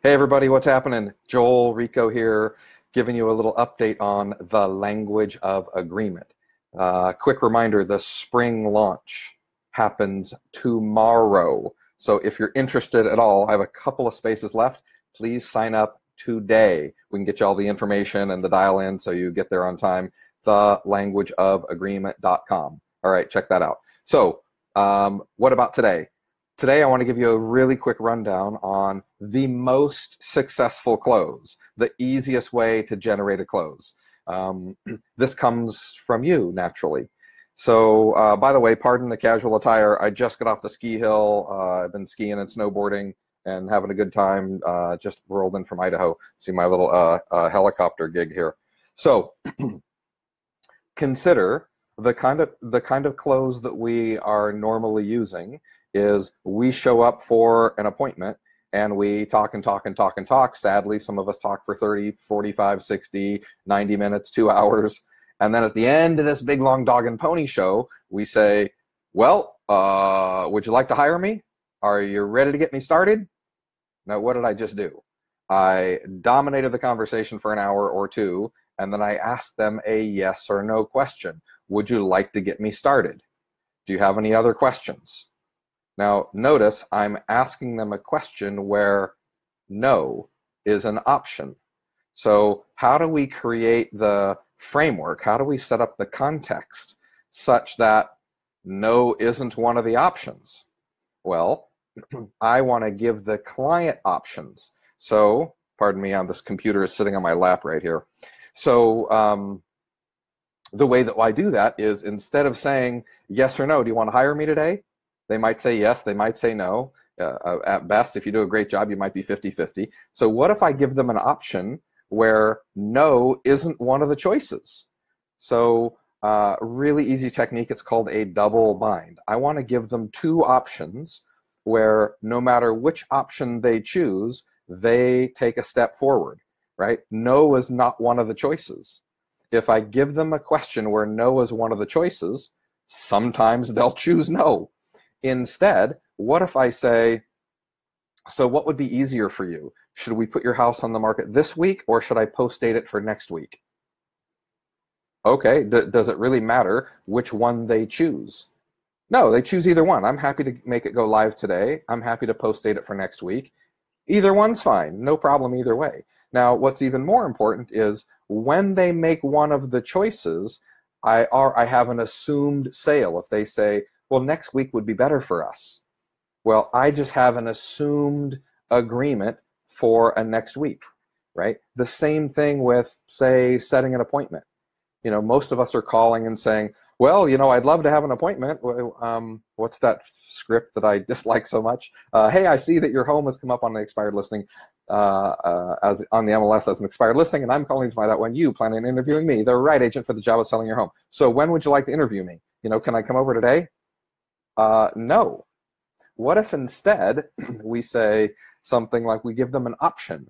Hey everybody, what's happening? Joel Rico here, giving you a little update on the language of agreement. Quick reminder, the spring launch happens tomorrow. So if you're interested at all, I have a couple of spaces left. Please sign up today. We can get you all the information and the dial in so you get there on time. Thelanguageofagreement.com. All right, check that out. So what about today? Today, I want to give you a really quick rundown on the most successful close, the easiest way to generate a close. This comes from you, naturally. So, by the way, pardon the casual attire. I just got off the ski hill. I've been skiing and snowboarding and having a good time. Just rolled in from Idaho. See my little helicopter gig here. So, consider the kind of close that we are normally using is we show up for an appointment and we talk and talk and talk and talk. Sadly, some of us talk for 30, 45, 60, 90 minutes, 2 hours. And then at the end of this big long dog and pony show, we say, well, would you like to hire me? Are you ready to get me started? Now, what did I just do? I dominated the conversation for an hour or two, and then I asked them a yes or no question. Would you like to get me started? Do you have any other questions? Now, notice I'm asking them a question where no is an option. So how do we create the framework? How do we set up the context such that no isn't one of the options? Well, I want to give the client options. So, pardon me, this computer is sitting on my lap right here. So the way that I do that is instead of saying yes or no, do you want to hire me today? They might say yes, they might say no. At best, if you do a great job, you might be 50-50. So what if I give them an option where no isn't one of the choices? So really easy technique, it's called a double bind. I want to give them two options where no matter which option they choose, they take a step forward, right? No is not one of the choices. If I give them a question where no is one of the choices, sometimes they'll choose no. Instead, what if I say, so what would be easier for you? Should we put your house on the market this week or should I post date it for next week? Okay, does it really matter which one they choose? No, they choose either one. I'm happy to make it go live today. I'm happy to post date it for next week. Either one's fine, no problem either way. Now, what's even more important is when they make one of the choices, I have an assumed sale. If they say, well, next week would be better for us. Well, I just have an assumed agreement for a next week, right? The same thing with, say, setting an appointment. You know, most of us are calling and saying, well, you know, I'd love to have an appointment. What's that script that I dislike so much? Hey, I see that your home has come up on the expired listing, as on the MLS as an expired listing, and I'm calling to find out when you plan on interviewing me, the right agent for the job of selling your home. So when would you like to interview me? You know, can I come over today? No. What if instead we say something like we give them an option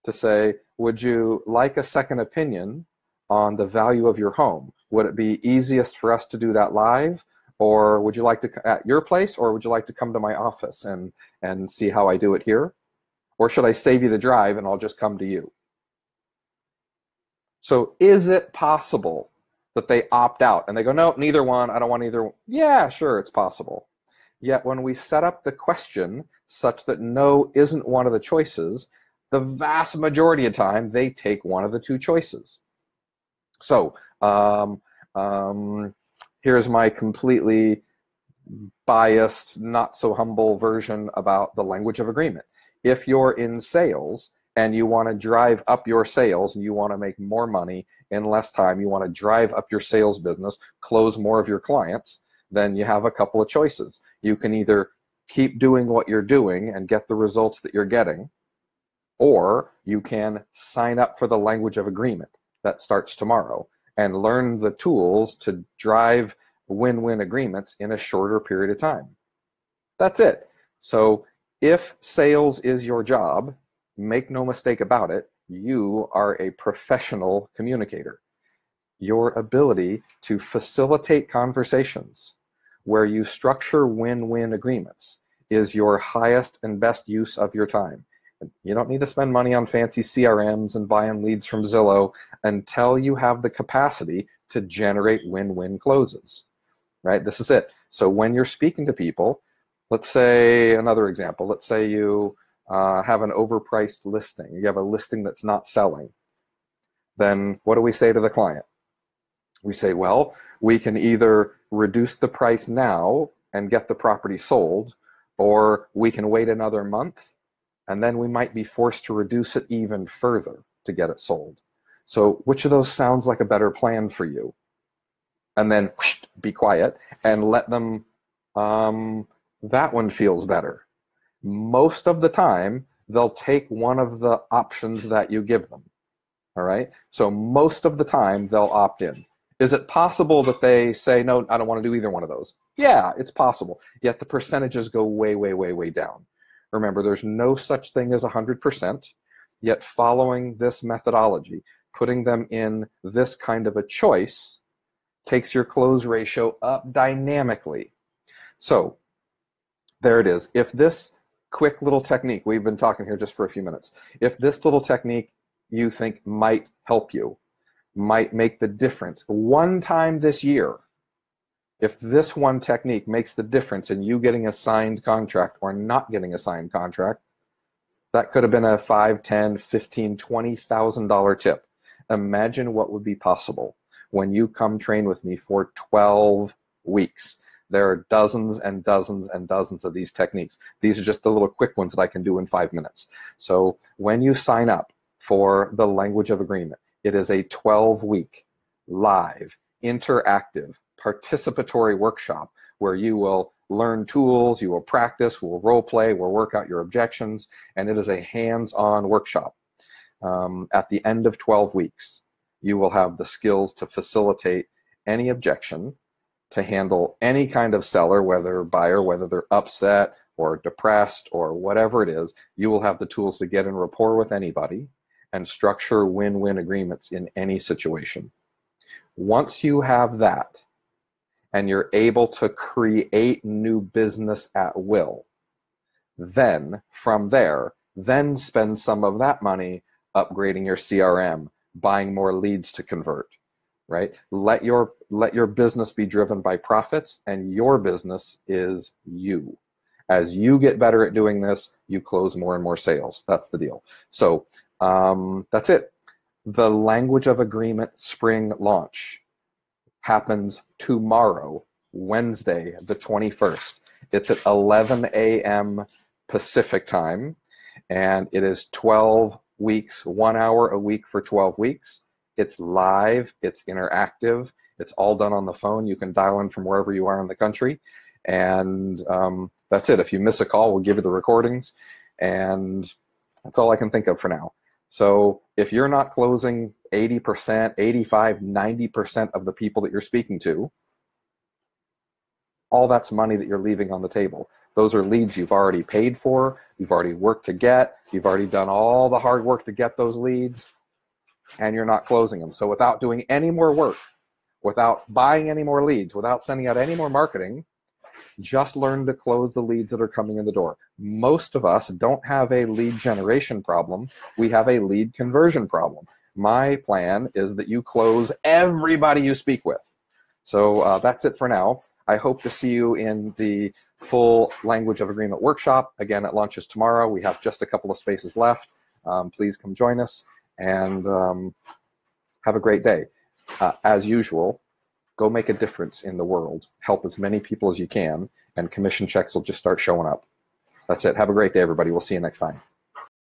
to say, would you like a second opinion on the value of your home? Would it be easiest for us to do that live? Or would you like to at your place, or would you like to come to my office and see how I do it here? Or should I save you the drive and I'll just come to you? So is it possible that they opt out and they go, no, neither one, I don't want either one? Yeah, sure, it's possible. Yet when we set up the question such that no isn't one of the choices, the vast majority of time they take one of the two choices. So here's my completely biased, not so humble version about the language of agreement. If you're in sales and you want to drive up your sales and you want to make more money in less time, you want to drive up your sales business, close more of your clients, then you have a couple of choices. You can either keep doing what you're doing and get the results that you're getting, or you can sign up for the language of agreement that starts tomorrow and learn the tools to drive win-win agreements in a shorter period of time. That's it. So if sales is your job, make no mistake about it, you are a professional communicator. Your ability to facilitate conversations where you structure win-win agreements is your highest and best use of your time. You don't need to spend money on fancy CRMs and buying leads from Zillow until you have the capacity to generate win-win closes, right? This is it. So when you're speaking to people, let's say another example, let's say you have an overpriced listing. You have a listing that's not selling. Then what do we say to the client? We say, well, we can either reduce the price now and get the property sold, or we can wait another month and then we might be forced to reduce it even further to get it sold. So which of those sounds like a better plan for you? And then whoosh, be quiet and let them, that one feels better. Most of the time, they'll take one of the options that you give them. All right. So most of the time, they'll opt in. Is it possible that they say, no, I don't want to do either one of those? Yeah, it's possible. Yet the percentages go way, way, way, way down. Remember, there's no such thing as 100%. Yet following this methodology, putting them in this kind of a choice takes your close ratio up dynamically. So there it is. If this quick little technique, we've been talking here just for a few minutes, if this little technique you think might help you, might make the difference one time this year, if this one technique makes the difference in you getting a signed contract or not getting a signed contract, that could have been a $5, $10, $15, $20,000 tip. Imagine what would be possible when you come train with me for 12 weeks. There are dozens and dozens and dozens of these techniques. These are just the little quick ones that I can do in 5 minutes. So when you sign up for the Language of Agreement, it is a 12-week, live, interactive, participatory workshop where you will learn tools, you will practice, we'll role play, we'll work out your objections, and it is a hands-on workshop. At the end of 12 weeks, you will have the skills to facilitate any objection, to handle any kind of seller, whether buyer, whether they're upset or depressed or whatever it is. You will have the tools to get in rapport with anybody and structure win-win agreements in any situation. Once you have that, and you're able to create new business at will, then from there, then spend some of that money upgrading your CRM, buying more leads to convert, right? Let your business be driven by profits, and your business is you. As you get better at doing this, you close more and more sales. That's the deal. So that's it. The Language of Agreement spring launch happens tomorrow, Wednesday, the 21st. It's at 11 a.m. Pacific time, and it is 12 weeks, 1 hour a week for 12 weeks. It's live, it's interactive, it's all done on the phone. You can dial in from wherever you are in the country, and that's it. If you miss a call, we'll give you the recordings, and that's all I can think of for now. So if you're not closing 80%, 85, 90% of the people that you're speaking to, all that's money that you're leaving on the table. Those are leads you've already paid for, you've already worked to get, you've already done all the hard work to get those leads, and you're not closing them. So without doing any more work, without buying any more leads, without sending out any more marketing, just learn to close the leads that are coming in the door. Most of us don't have a lead generation problem. We have a lead conversion problem. My plan is that you close everybody you speak with. So that's it for now. I hope to see you in the full Language of Agreement workshop. Again, it launches tomorrow. We have just a couple of spaces left. Please come join us, and have a great day. As usual, go make a difference in the world. Help as many people as you can, and commission checks will just start showing up. That's it. Have a great day, everybody. We'll see you next time.